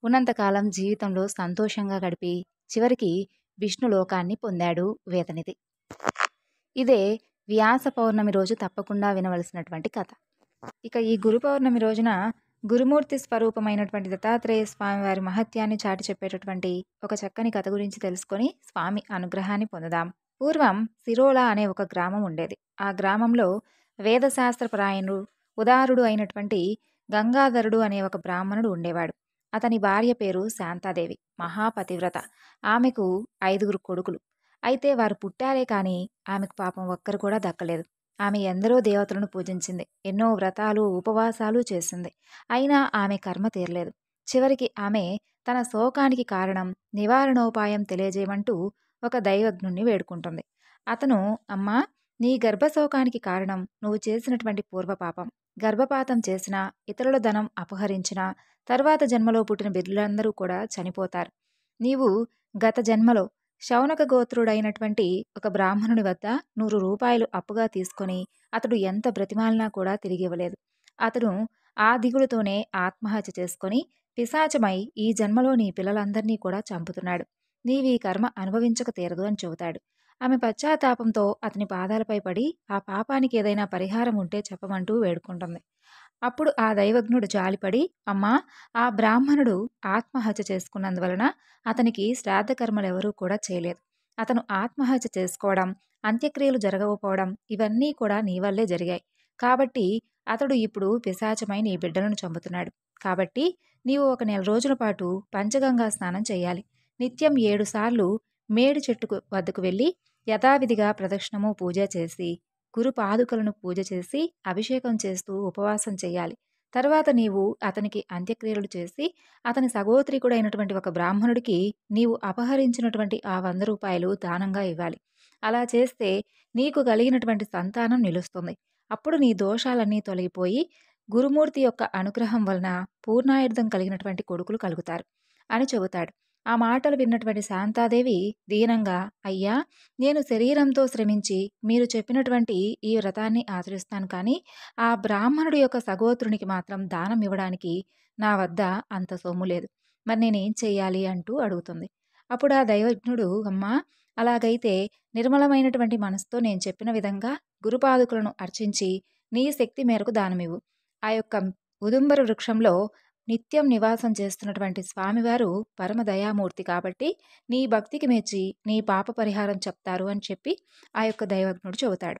ఉన్నంతకాలం జీవితంలో సంతోషంగా గడిపి చివరికి విష్ణులోకాన్ని పొందాడు వేదనిధి. ఇదే వ్యాస పౌర్ణమి రోజు తప్పకుండా వినవలసినటువంటి కథ. ఇక ఈ గురు పౌర్ణమి రోజున గురుమూర్తి స్వరూపమైనటువంటి దత్తాత్రేయ స్వామి వారి మహత్యాన్ని చాటి చెప్పేటటువంటి ఒక చక్కని కథ గురించి తెలుసుకొని స్వామి అనుగ్రహాన్ని పొందుదాం. పూర్వం సిరోల అనే ఒక గ్రామం ఉండేది. ఆ గ్రామంలో వేదశాస్త్రపరాయణుడు, ఉదారుడు అయినటువంటి గంగాధరుడు అనే ఒక బ్రాహ్మణుడు ఉండేవాడు. అతని భార్య పేరు శాంతాదేవి, మహాపతివ్రత. ఆమెకు 5 కొడుకులు. అయితే వారు పుట్టారే కానీ ఆమెకు పాపం ఒక్కరు కూడా దక్కలేదు. ఆమె ఎందరో దేవతలను పూజించింది, ఎన్నో వ్రతాలు ఉపవాసాలు చేసింది. అయినా ఆమె కర్మ తీరలేదు. చివరికి ఆమె తన శోకానికి కారణం నివారణోపాయం తెలియజేయమంటూ ఒక దైవజ్ఞుణ్ణి వేడుకుంటుంది. అతను, అమ్మా, నీ గర్భశోకానికి కారణం నువ్వు చేసినటువంటి పూర్వపాపం. గర్భపాతం చేసినా, ఇతరుల ధనం అపహరించినా తర్వాత జన్మలో పుట్టిన బిడ్డలందరూ కూడా చనిపోతారు. నీవు గత జన్మలో శౌనక గోత్రుడైనటువంటి ఒక బ్రాహ్మణుడి వద్ద 100 రూపాయలు అప్పుగా తీసుకొని అతడు ఎంత బ్రతిమాలినా కూడా తిరిగి ఇవ్వలేదు. అతడు ఆ దిగులుతోనే ఆత్మహత్య చేసుకొని పిశాచమై ఈ జన్మలో నీ పిల్లలందరినీ కూడా చంపుతున్నాడు. నీవీ కర్మ అనుభవించక తీరదు అని చెబుతాడు. ఆమె పశ్చాత్తాపంతో అతని పాదాలపై పడి ఆ పాపానికి ఏదైనా పరిహారం ఉంటే చెప్పమంటూ వేడుకుంటుంది. అప్పుడు ఆ దైవజ్ఞుడు జాలిపడి, అమ్మా, ఆ బ్రాహ్మణుడు ఆత్మహత్య చేసుకున్నందువలన అతనికి శ్రాద్ధకర్మలెవరూ కూడా చేయలేదు. అతను ఆత్మహత్య చేసుకోవడం, అంత్యక్రియలు జరగకపోవడం ఇవన్నీ కూడా నీ వల్లే జరిగాయి. కాబట్టి అతడు ఇప్పుడు పిశాచమై నీ బిడ్డలను చంపుతున్నాడు. కాబట్టి నీవు ఒక 1 రోజుల పాటు పంచగంగా స్నానం చేయాలి. నిత్యం 7 సార్లు మేడి చెట్టుకు వద్దకు వెళ్ళి యథావిధిగా ప్రదక్షిణము పూజ చేసి, గురు పాదుకలను పూజ చేసి అభిషేకం చేస్తూ ఉపవాసం చేయాలి. తర్వాత నీవు అతనికి అంత్యక్రియలు చేసి అతని సగోత్రీకుడైనటువంటి ఒక బ్రాహ్మణుడికి నీవు అపహరించినటువంటి ఆ 100 రూపాయలు దానంగా ఇవ్వాలి. అలా చేస్తే నీకు కలిగినటువంటి సంతానం నిలుస్తుంది. అప్పుడు నీ దోషాలన్నీ తొలగిపోయి గురుమూర్తి యొక్క అనుగ్రహం వలన పూర్ణాయుర్ధం కలిగినటువంటి కొడుకులు కలుగుతారు అని చెబుతాడు. ఆ మాటలు విన్నటువంటి శాంతాదేవి దీనంగా, అయ్యా, నేను శరీరంతో శ్రమించి మీరు చెప్పినటువంటి ఈ వ్రతాన్ని ఆచరిస్తాను, కానీ ఆ బ్రాహ్మణుడి యొక్క సగోత్రునికి మాత్రం దానం ఇవ్వడానికి నా వద్ద అంత సొమ్ము లేదు. మరి నేనేం చెయ్యాలి అంటూ అడుగుతుంది. అప్పుడు ఆ దైవజ్ఞుడు, అమ్మా, అలాగైతే నిర్మలమైనటువంటి మనసుతో నేను చెప్పిన విధంగా గురుపాదుకులను అర్చించి నీ శక్తి మేరకు దానమివ్వు. ఆ యొక్క ఉదుంబర వృక్షంలో నిత్యం నివాసం చేస్తున్నటువంటి స్వామివారు పరమ దయామూర్తి కాబట్టి నీ భక్తికి మెచ్చి నీ పాప పరిహారం చెప్తారు అని చెప్పి ఆ యొక్క దైవజ్ఞుడు చెబుతాడు.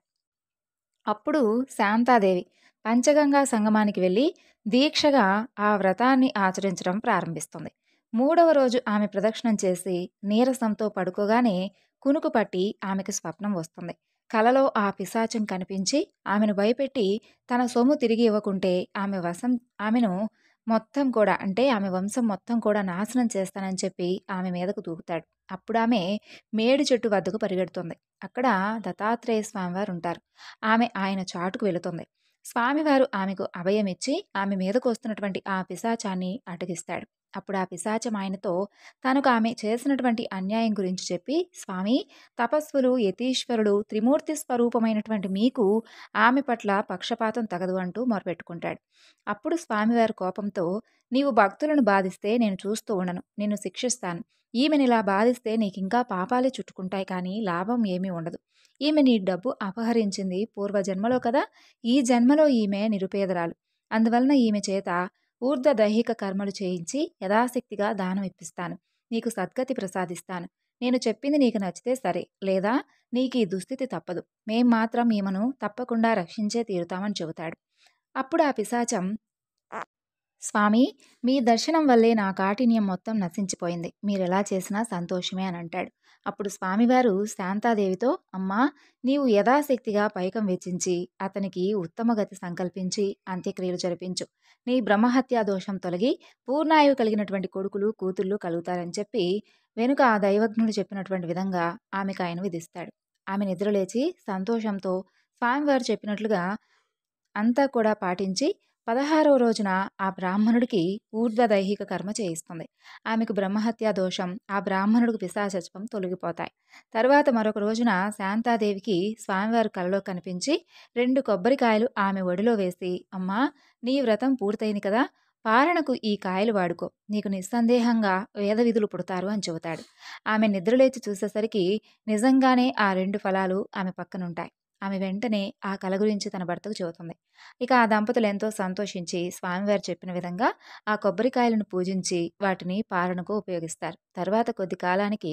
అప్పుడు శాంతాదేవి పంచగంగా సంగమానికి వెళ్ళి దీక్షగా ఆ వ్రతాన్ని ఆచరించడం ప్రారంభిస్తుంది. 3వ రోజు ఆమె ప్రదక్షిణం చేసి నీరసంతో పడుకోగానే కునుకు పట్టి ఆమెకు స్వప్నం వస్తుంది. కలలో ఆ పిశాచం కనిపించి ఆమెను భయపెట్టి తన సొమ్ము తిరిగి ఇవ్వకుంటే ఆమెను మొత్తం కూడా, అంటే ఆమె వంశం మొత్తం కూడా నాశనం చేస్తానని చెప్పి ఆమె మీదకు దూకుతాడు. అప్పుడు ఆమె మేడి చెట్టు వద్దకు పరిగెడుతుంది. అక్కడ దత్తాత్రేయ స్వామివారు ఉంటారు. ఆమె ఆయన చాటుకు వెళుతుంది. స్వామివారు ఆమెకు అభయమిచ్చి ఆమె మీదకు వస్తున్నటువంటి ఆ పిశాచాన్ని అటగిస్తాడు. అప్పుడు ఆ పిశాచం ఆయనతో తనకు ఆమె చేసినటువంటి అన్యాయం గురించి చెప్పి, స్వామి, తపస్సులు, యతీశ్వరుడు, త్రిమూర్తి స్వరూపమైనటువంటి మీకు ఆమె పట్ల పక్షపాతం తగదు అంటూ మొరపెట్టుకుంటాడు. అప్పుడు స్వామివారి కోపంతో, నీవు భక్తులను బాధిస్తే నేను చూస్తూ ఉండను, నిన్ను శిక్షిస్తాను. ఈమెనిలా బాధిస్తే నీకింకా పాపాలే చుట్టుకుంటాయి, కానీ లాభం ఏమీ ఉండదు. ఈమె నీ డబ్బు అపహరించింది పూర్వజన్మలో కదా, ఈ జన్మలో ఈమె నిరుపేదరాలు. అందువలన ఈమె చేత ఊర్ధ్వ దైహిక కర్మలు చేయించి యథాశక్తిగా దానం ఇప్పిస్తాను. నీకు సద్గతి ప్రసాదిస్తాను. నేను చెప్పింది నీకు నచ్చితే సరే, లేదా నీకు ఈ దుస్థితి తప్పదు. మేం మాత్రం ఈమెను తప్పకుండా రక్షించే తీరుతామని చెబుతాడు. అప్పుడు ఆ పిశాచం, స్వామి, మీ దర్శనం వల్లే నా కాఠిన్యం మొత్తం నశించిపోయింది. మీరెలా చేసినా సంతోషమే అని అంటాడు. అప్పుడు స్వామివారు శాంతాదేవితో, అమ్మా, నీవు యథాశక్తిగా పైకం వెచ్చించి అతనికి ఉత్తమ గతి సంకల్పించి అంత్యక్రియలు జరిపించు. నీ బ్రహ్మహత్యా దోషం తొలగి పూర్ణాయువు కలిగినటువంటి కొడుకులు, కూతుళ్ళు కలుగుతారని చెప్పి వెనుక ఆ దైవజ్ఞుడు చెప్పినటువంటి విధంగా ఆమెకు ఆయన విధిస్తాడు. ఆమె నిద్రలేచి సంతోషంతో స్వామివారు చెప్పినట్లుగా అంతా కూడా పాటించి 16వ రోజున ఆ బ్రాహ్మణుడికి ఊర్ధ్వ దైహిక కర్మ చేయిస్తుంది. ఆమెకు బ్రహ్మహత్యా దోషం, ఆ బ్రాహ్మణుడికి పిశాచత్వం తొలగిపోతాయి. తరువాత మరొక రోజున శాంతాదేవికి స్వామివారు కలలో కనిపించి 2 కొబ్బరికాయలు ఆమె ఒడిలో వేసి, అమ్మా, నీ వ్రతం పూర్తయింది కదా, పారణకు ఈ కాయలు వాడుకో, నీకు నిస్సందేహంగా వేద విధులు పుడతారు అని చెబుతాడు. ఆమె నిద్రలేచి చూసేసరికి నిజంగానే ఆ 2 ఫలాలు ఆమె పక్కనుంటాయి. ఆమె వెంటనే ఆ కల గురించి తన భర్తకు చెబుతుంది. ఇక ఆ దంపతులు ఎంతో సంతోషించి స్వామివారు చెప్పిన విధంగా ఆ కొబ్బరికాయలను పూజించి వాటిని పారణకు ఉపయోగిస్తారు. తరువాత కొద్ది కాలానికి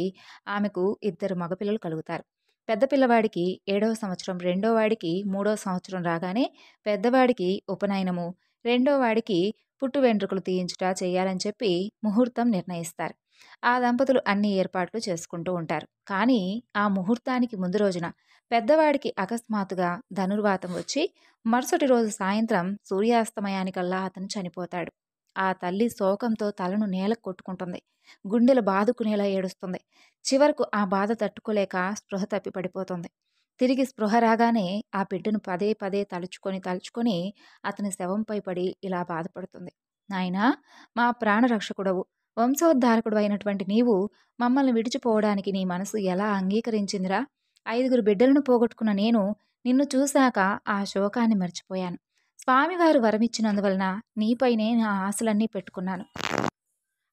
ఆమెకు 2 మగపిల్లలు కలుగుతారు. పెద్ద పిల్లవాడికి 7వ సంవత్సరం, రెండో వాడికి 3వ సంవత్సరం రాగానే పెద్దవాడికి ఉపనయనము, రెండో వాడికి పుట్టు వెంట్రుకలు తీయించుట చేయాలని చెప్పి ముహూర్తం నిర్ణయిస్తారు. ఆ దంపతులు అన్ని ఏర్పాట్లు చేసుకుంటూ ఉంటారు. కానీ ఆ ముహూర్తానికి ముందు రోజున పెద్దవాడికి అకస్మాత్తుగా ధనుర్వాతం వచ్చి మరుసటి రోజు సాయంత్రం సూర్యాస్తమయానికల్లా అతను చనిపోతాడు. ఆ తల్లి శోకంతో తలను నేలకు కొట్టుకుంటుంది. గుండెలు బాదుకునేలా ఏడుస్తుంది. చివరకు ఆ బాధ తట్టుకోలేక స్పృహ తప్పి పడిపోతుంది. తిరిగి స్పృహ రాగానే ఆ బిడ్డను పదే పదే తలుచుకొని అతని శవంపై పడి ఇలా బాధపడుతుంది. నాయనా, మా ప్రాణరక్షకుడవు, వంశోద్ధారకుడు అయినటువంటి నీవు మమ్మల్ని విడిచిపోవడానికి నీ మనసు ఎలా అంగీకరించిందిరా? 5 బిడ్డలను పోగొట్టుకున్న నేను నిన్ను చూశాక ఆ శోకాన్ని మర్చిపోయాను. స్వామివారు వరమిచ్చినందువలన నీపైనే నా ఆశలన్నీ పెట్టుకున్నాను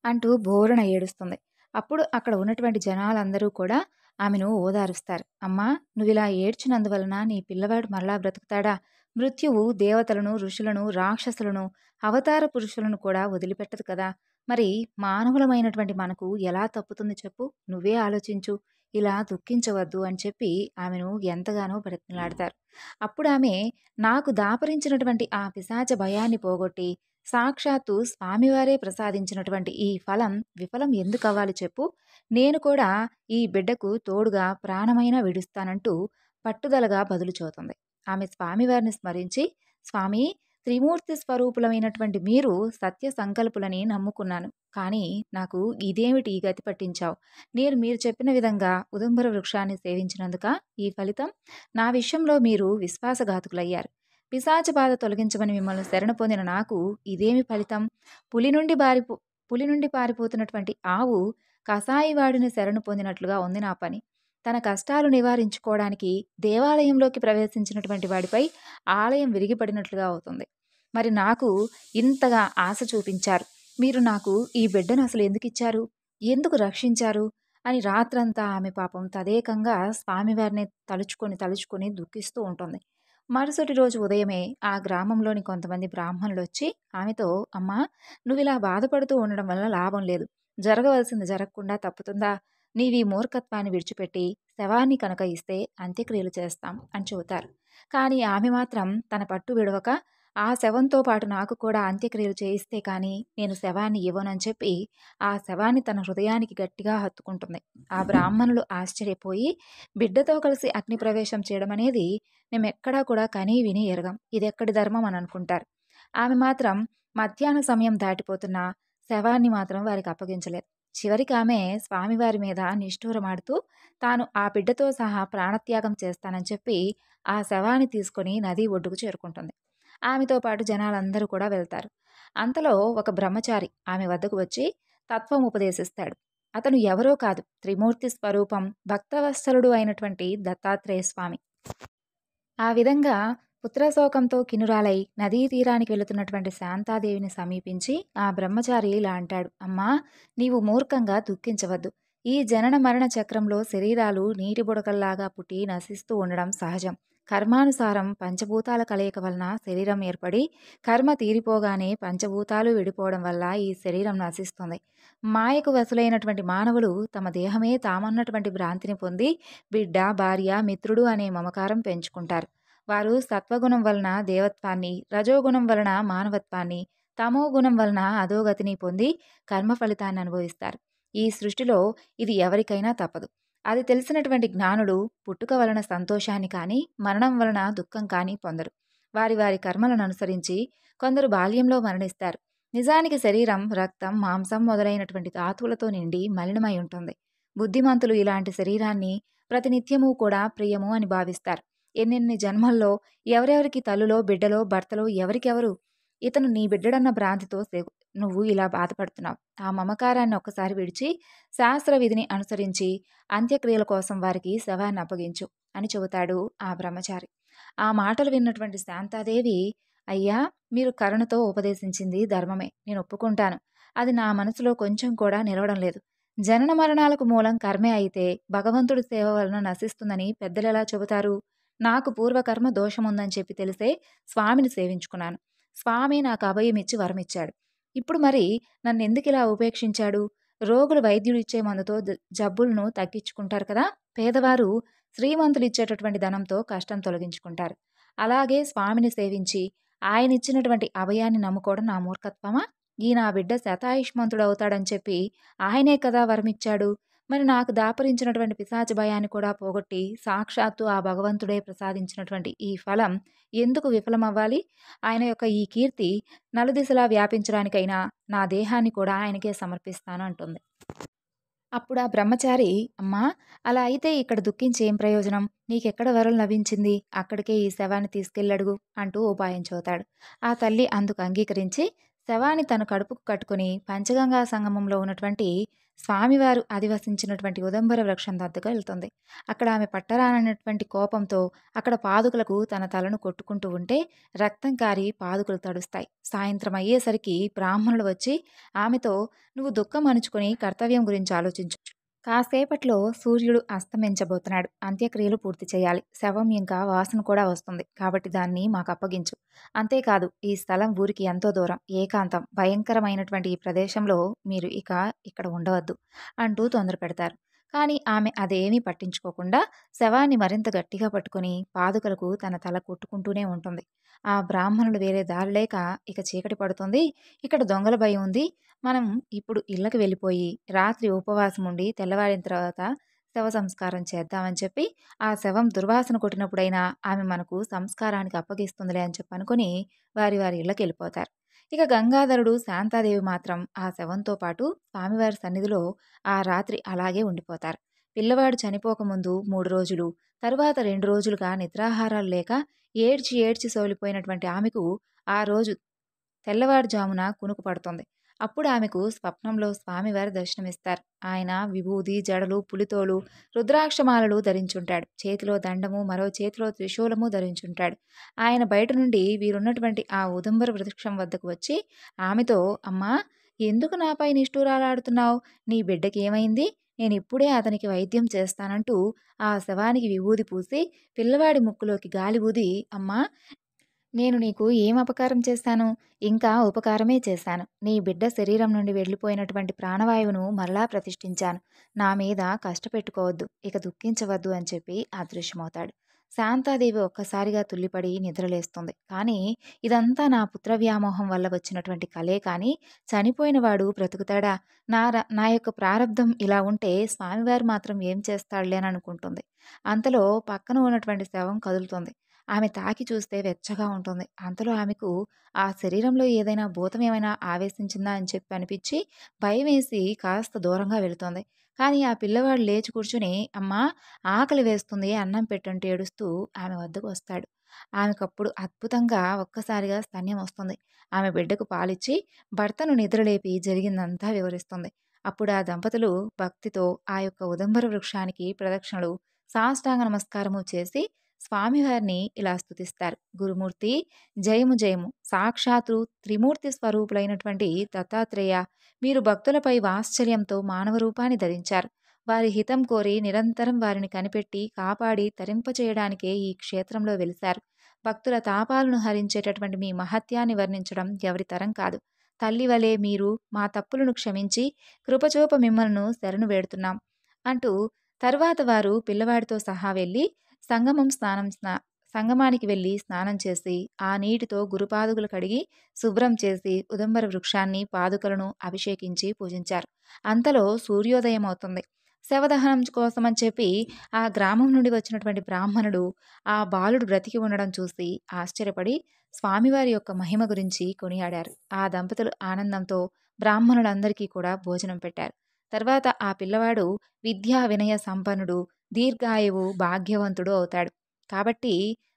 అంటూ బోరున ఏడుస్తుంది. అప్పుడు అక్కడ ఉన్నటువంటి జనాలందరూ కూడా ఆమెను ఓదారుస్తారు. అమ్మా, నువ్విలా ఏడ్చినందువలన నీ పిల్లవాడు మరలా బ్రతుకుతాడా? మృత్యువు దేవతలను, ఋషులను, రాక్షసులను, అవతార పురుషులను కూడా వదిలిపెట్టదు కదా! మరి మానవులమైనటువంటి మనకు ఎలా తప్పుతుంది చెప్పు? నువ్వే ఆలోచించు. ఇలా దుఃఖించవద్దు అని చెప్పి ఆమెను ఎంతగానో బ్రతిమలాడతారు. అప్పుడు ఆమె, నాకు దాపరించినటువంటి ఆ పిశాచ భయాన్ని పోగొట్టి సాక్షాత్తు స్వామివారే ప్రసాదించినటువంటి ఈ ఫలం విఫలం ఎందుకవ్వాలి చెప్పు? నేను కూడా ఈ బిడ్డకు తోడుగా ప్రాణమైనా విడుస్తానంటూ పట్టుదలగా బదులు చెబుతుంది. ఆమె స్వామివారిని స్మరించి, స్వామి, త్రిమూర్తి స్వరూపులమైనటువంటి మీరు సత్య సంకల్పులని నమ్ముకున్నాను. కానీ నాకు ఇదేమిటి ఈ గతి పట్టించావు? మీరు చెప్పిన విధంగా ఉదుంబర వృక్షాన్ని సేవించినందుక ఈ ఫలితం? నా విషయంలో మీరు విశ్వాసఘాతుకులయ్యారు. పిశాచ బాధ తొలగించమని మిమ్మల్ని శరణ పొందిన నాకు ఇదేమి ఫలితం? పులి నుండి పారిపోతున్నటువంటి ఆవు కసాయివాడిని శరణు పొందినట్లుగా ఉంది నా పని. తన కష్టాలు నివారించుకోవడానికి దేవాలయంలోకి ప్రవేశించినటువంటి వాడిపై ఆలయం విరిగిపడినట్లుగా అవుతుంది. మరి నాకు ఇంతగా ఆశ చూపించారు. మీరు నాకు ఈ బిడ్డను అసలు ఎందుకు ఇచ్చారు? ఎందుకు రక్షించారు? అని రాత్రంతా ఆమె పాపం తదేకంగా స్వామివారిని తలుచుకొని దుఃఖిస్తూ ఉంటుంది. మరుసటి రోజు ఉదయమే ఆ గ్రామంలోని కొంతమంది బ్రాహ్మణులు వచ్చి ఆమెతో, అమ్మా, నువ్విలా బాధపడుతూ ఉండడం వల్ల లాభం లేదు. జరగవలసింది జరగకుండా తప్పుతుందా? నీవీ మూర్ఖత్వాన్ని విడిచిపెట్టి శవాన్ని కనుక ఇస్తే అంత్యక్రియలు చేస్తాం అని చెబుతారు. కానీ ఆమె మాత్రం తన పట్టు విడవక, ఆ శవంతో పాటు నాకు కూడా అంత్యక్రియలు చేయిస్తే కానీ నేను శవాన్ని ఇవ్వనని చెప్పి ఆ శవాన్ని తన హృదయానికి గట్టిగా హత్తుకుంటుంది. ఆ బ్రాహ్మణులు ఆశ్చర్యపోయి, బిడ్డతో కలిసి అగ్ని ప్రవేశం చేయడం అనేది మేమెక్కడా కూడా కనీ విని ఎరగం, ఇదెక్కడి ధర్మం అని అనుకుంటారు. ఆమె మాత్రం మధ్యాహ్న సమయం దాటిపోతున్నా శవాన్ని మాత్రం వారికి అప్పగించలేదు. చివరికి ఆమె స్వామివారి మీద నిష్ఠూరమాడుతూ తాను ఆ బిడ్డతో సహా ప్రాణత్యాగం చేస్తానని చెప్పి ఆ శవాన్ని తీసుకొని నది ఒడ్డుకు చేరుకుంటుంది. ఆమెతో పాటు జనాలందరూ కూడా వెళ్తారు. అంతలో ఒక బ్రహ్మచారి ఆమె వద్దకు వచ్చి తత్వం ఉపదేశిస్తాడు. అతను ఎవరో కాదు, త్రిమూర్తి స్వరూపం, భక్తవత్సలుడు అయినటువంటి దత్తాత్రేయ స్వామి. ఆ విధంగా పుత్రశోకంతో కినురాలై నదీ తీరానికి వెళుతున్నటువంటి శాంతాదేవిని సమీపించి ఆ బ్రహ్మచారి ఇలా అంటాడు, అమ్మా, నీవు మూర్ఖంగా దుఃఖించవద్దు. ఈ జనన మరణ చక్రంలో శరీరాలు నీటి బుడకల్లాగా పుట్టి నశిస్తూ ఉండడం సహజం. కర్మానుసారం పంచభూతాల కలయిక వలన శరీరం ఏర్పడి కర్మ తీరిపోగానే పంచభూతాలు విడిపోవడం వల్ల ఈ శరీరం నశిస్తుంది. మాయకు వసులైనటువంటి మానవులు తమ దేహమే తామన్నటువంటి భ్రాంతిని పొంది బిడ్డ, భార్య, మిత్రుడు అనే మమకారం పెంచుకుంటారు. వారు సత్వగుణం వలన దేవత్వాన్ని, రజోగుణం వలన మానవత్వాన్ని, తమో గుణం వలన అధోగతిని పొంది కర్మ ఫలితాన్ని అనుభవిస్తారు. ఈ సృష్టిలో ఇది ఎవరికైనా తప్పదు. అది తెలిసినటువంటి జ్ఞానులు పుట్టుక వలన సంతోషాన్ని కానీ, మరణం వలన దుఃఖం కానీ పొందరు. వారి వారి కర్మలను అనుసరించి కొందరు బాల్యంలో మరణిస్తారు. నిజానికి శరీరం రక్తం, మాంసం మొదలైనటువంటి ధాతువులతో నిండి మలినమై ఉంటుంది. బుద్ధిమంతులు ఇలాంటి శరీరాన్ని ప్రతినిత్యము కూడా ప్రియము అని భావిస్తారు. ఎన్నెన్ని జన్మల్లో ఎవరెవరికి తల్లులో, బిడ్డలో, భర్తలో ఎవరికెవరు? ఇతను నీ బిడ్డడన్న భ్రాంతితో నువ్వు ఇలా బాధపడుతున్నావు. ఆ మమకారాన్ని ఒక్కసారి విడిచి శాస్త్ర విధిని అనుసరించి అంత్యక్రియల కోసం వారికి శవాన్ని అప్పగించు అని చెబుతాడు ఆ బ్రహ్మచారి. ఆ మాటలు విన్నటువంటి శాంతాదేవి అయ్యా, మీరు కరుణతో ఉపదేశించింది ధర్మమే, నేను ఒప్పుకుంటాను. అది నా మనసులో కొంచెం కూడా నిలవడం లేదు. జనన మరణాలకు మూలం కర్మే అయితే భగవంతుడి సేవ వలన నశిస్తుందని పెద్దలెలా చెబుతారు? నాకు పూర్వకర్మ దోషముందని చెప్పి తెలిసే స్వామిని సేవించుకున్నాను. స్వామి నాకు అభయమిచ్చి వరమిచ్చాడు. ఇప్పుడు మరి నన్నెందుకిలా ఉపేక్షించాడు? రోగులు వైద్యుడిచ్చే మందుతో జబ్బులను తగ్గించుకుంటారు కదా! పేదవారు శ్రీమంతులిచ్చేటటువంటి ధనంతో కష్టం తొలగించుకుంటారు. అలాగే స్వామిని సేవించి ఆయనిచ్చినటువంటి అభయాన్ని నమ్ముకోవడం నా మూర్ఖత్వమా? ఈ నా బిడ్డ శతాయుష్మంతుడవుతాడని చెప్పి ఆయనే కదా వరమిచ్చాడు. మరి నాకు దాపురించినటువంటి పిశాచ భయాన్ని కూడా పోగొట్టి సాక్షాత్తు ఆ భగవంతుడే ప్రసాదించినటువంటి ఈ ఫలం ఎందుకు విఫలమవ్వాలి? ఆయన యొక్క ఈ కీర్తి నలుదిశలా వ్యాపించడానికైనా నా దేహాన్ని కూడా ఆయనకే సమర్పిస్తాను అంటుంది. అప్పుడు ఆ బ్రహ్మచారి, అమ్మా, అలా అయితే ఇక్కడ దుఃఖించి ఏం ప్రయోజనం? నీకెక్కడ వరం లభించింది? అక్కడికే ఈ శవాన్ని తీసుకెళ్ళడుగు అంటూ ఉపాయం చెబుతాడు. ఆ తల్లి అందుకు అంగీకరించి శవాన్ని తన కడుపుకు కట్టుకుని పంచగంగా సంగమంలో ఉన్నటువంటి స్వామివారు అధివసించినటువంటి ఉదంబర వృక్షం వద్దకు వెళ్తుంది. అక్కడ ఆమె పట్టరానటువంటి కోపంతో అక్కడ పాదుకలకు తన తలను కొట్టుకుంటూ ఉంటే రక్తం కారి పాదుకలు తడుస్తాయి. సాయంత్రం అయ్యేసరికి బ్రాహ్మణులు వచ్చి ఆమెతో, నువ్వు దుఃఖం అణుచుకొని కర్తవ్యం గురించి ఆలోచించు. కాసేపట్లో సూర్యుడు అస్తమించబోతున్నాడు. అంత్యక్రియలు పూర్తి చేయాలి. శవం ఇంకా వాసన కూడా వస్తుంది. కాబట్టి దాన్ని మాకు అప్పగించు. అంతేకాదు, ఈ స్థలం ఊరికి ఎంతో దూరం, ఏకాంతం, భయంకరమైనటువంటి ఈ ప్రదేశంలో మీరు ఇక్కడ ఉండవద్దు అంటూ తొందర పెడతారు. కానీ ఆమె అదేమీ పట్టించుకోకుండా శవాన్ని మరింత గట్టిగా పట్టుకుని పాదుకలకు తన తల కొట్టుకుంటూనే ఉంటుంది. ఆ బ్రాహ్మణులు వేరే దారి లేక, ఇక చీకటి పడుతుంది, ఇక్కడ దొంగల భయం ఉంది, మనం ఇప్పుడు ఇళ్ళకి వెళ్ళిపోయి రాత్రి ఉపవాసం ఉండి తెల్లవారిన తర్వాత శవ సంస్కారం చేద్దామని చెప్పి ఆ శవం దుర్వాసన కొట్టినప్పుడైనా ఆమె మనకు సంస్కారానికి అప్పగిస్తుందిలే అని చెప్పి అనుకుని వారి వారి ఇళ్ళకి వెళ్ళిపోతారు. ఇక గంగాధరుడు, శాంతాదేవి మాత్రం ఆ శవంతో పాటు స్వామివారి సన్నిధిలో ఆ రాత్రి అలాగే ఉండిపోతారు. పిల్లవాడు చనిపోకముందు 3 రోజులు, తరువాత 2 రోజులుగా నిద్రాహారాలు లేక ఏడ్చి ఏడ్చి సోలిపోయినటువంటి ఆమెకు ఆ రోజు తెల్లవారుజామున కునుకు పడుతుంది. అప్పుడు ఆమెకు స్వప్నంలో స్వామివారు దర్శనమిస్తారు. ఆయన విభూది, జడలు, పులితోలు, రుద్రాక్షమాలలు ధరించుంటాడు. చేతిలో దండము, మరో చేతిలో త్రిశూలము ధరించుంటాడు. ఆయన బయట నుండి వీరున్నటువంటి ఆ ఉదంబర వృక్షం వద్దకు వచ్చి ఆమెతో, అమ్మా, ఎందుకు నాపై నిష్ఠూరాలాడుతున్నావు? నీ బిడ్డకి ఏమైంది? నేనిప్పుడే అతనికి వైద్యం చేస్తానంటూ ఆ శవానికి విభూది పూసి పిల్లవాడి ముక్కులోకి గాలి ఊది, అమ్మా, నేను నీకు ఏం అపకారం చేశాను? ఇంకా ఉపకారమే చేశాను. నీ బిడ్డ శరీరం నుండి వెళ్ళిపోయినటువంటి ప్రాణవాయువును మరలా ప్రతిష్ఠించాను. నా మీద కష్టపెట్టుకోవద్దు, ఇక దుఃఖించవద్దు అని చెప్పి అదృశ్యమవుతాడు. శాంతాదేవి ఒక్కసారిగా తుల్లిపడి నిద్రలేస్తుంది. కానీ ఇదంతా నా పుత్ర వ్యామోహం వల్ల వచ్చినటువంటి కలే కానీ చనిపోయిన వాడు బ్రతుకుతాడా? నా యొక్క ప్రారంధం ఇలా ఉంటే స్వామివారు మాత్రం ఏం చేస్తాడులే అని అనుకుంటుంది. అంతలో పక్కన ఉన్నటువంటి శవం కదులుతుంది. ఆమె తాకి చూస్తే వెచ్చగా ఉంటుంది. అంతలో ఆమెకు ఆ శరీరంలో ఏదైనా భూతం ఏమైనా ఆవేశించిందా అని చెప్పి అనిపించి భయమేసి కాస్త దూరంగా వెళుతోంది. కానీ ఆ పిల్లవాడు లేచి కూర్చుని, అమ్మా, ఆకలి వేస్తుంది, అన్నం పెట్టంటూ ఏడుస్తూ ఆమె వద్దకు వస్తాడు. ఆమెకప్పుడు అద్భుతంగా ఒక్కసారిగా స్తన్యం వస్తుంది. ఆమె బిడ్డకు పాలిచ్చి భర్తను నిద్రలేపి జరిగిందంతా వివరిస్తుంది. అప్పుడు ఆ దంపతులు భక్తితో ఆ యొక్క ఉదంబర వృక్షానికి ప్రదక్షిణలు, సాష్టాంగ నమస్కారము చేసి స్వామివారిని ఇలా స్తుతిస్తారు. గురుమూర్తి, జయము జయము, సాక్షాత్తు త్రిమూర్తి స్వరూపులైనటువంటి దత్తాత్రేయ, మీరు భక్తులపై వాత్సల్యంతో మానవ రూపాన్ని ధరించారు. వారి హితం కోరి నిరంతరం వారిని కనిపెట్టి కాపాడి తరింపచేయడానికే ఈ క్షేత్రంలో వెలిశారు. భక్తుల తాపాలను హరించేటటువంటి మీ మహత్యాన్ని వర్ణించడం ఎవరి తరం కాదు. తల్లి వలె మీరు మా తప్పులను క్షమించి కృపచూప మిమ్మల్ని శరణు వేడుతున్నాం అంటూ తరువాత వారు పిల్లవాడితో సహా వెళ్ళి సంగమానికి వెళ్ళి స్నానం చేసి ఆ నీటితో గురుపాదుకలు కడిగి శుభ్రం చేసి ఉదంబర వృక్షాన్ని, పాదుకలను అభిషేకించి పూజించారు. అంతలో సూర్యోదయం అవుతుంది. శవదహనం కోసమని చెప్పి ఆ గ్రామం నుండి వచ్చినటువంటి బ్రాహ్మణుడు ఆ బాలుడు బ్రతికి ఉండడం చూసి ఆశ్చర్యపడి స్వామివారి యొక్క మహిమ గురించి కొనియాడారు. ఆ దంపతులు ఆనందంతో బ్రాహ్మణులందరికీ కూడా భోజనం పెట్టారు. తర్వాత ఆ పిల్లవాడు విద్యా వినయ సంపన్నుడు, దీర్ఘాయువు, భాగ్యవంతుడు అవుతాడు. కాబట్టి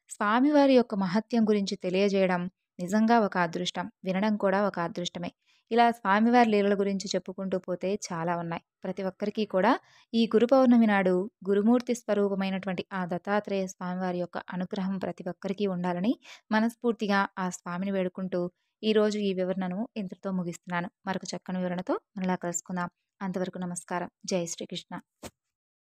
స్వామివారి యొక్క మహత్యం గురించి తెలియజేయడం నిజంగా ఒక అదృష్టం, వినడం కూడా ఒక అదృష్టమే. ఇలా స్వామివారి లీలల గురించి చెప్పుకుంటూ పోతే చాలా ఉన్నాయి. ప్రతి ఒక్కరికి కూడా ఈ గురు పౌర్ణమి నాడు గురుమూర్తి స్వరూపమైనటువంటి ఆ దత్తాత్రేయ స్వామివారి యొక్క అనుగ్రహం ప్రతి ఒక్కరికి ఉండాలని మనస్ఫూర్తిగా ఆ స్వామిని వేడుకుంటూ ఈరోజు ఈ వివరణను ఇంతటితో ముగిస్తున్నాను. మరొక చక్కని వివరణతో మరలా కలుసుకుందాం. అంతవరకు నమస్కారం. జై శ్రీకృష్ణ.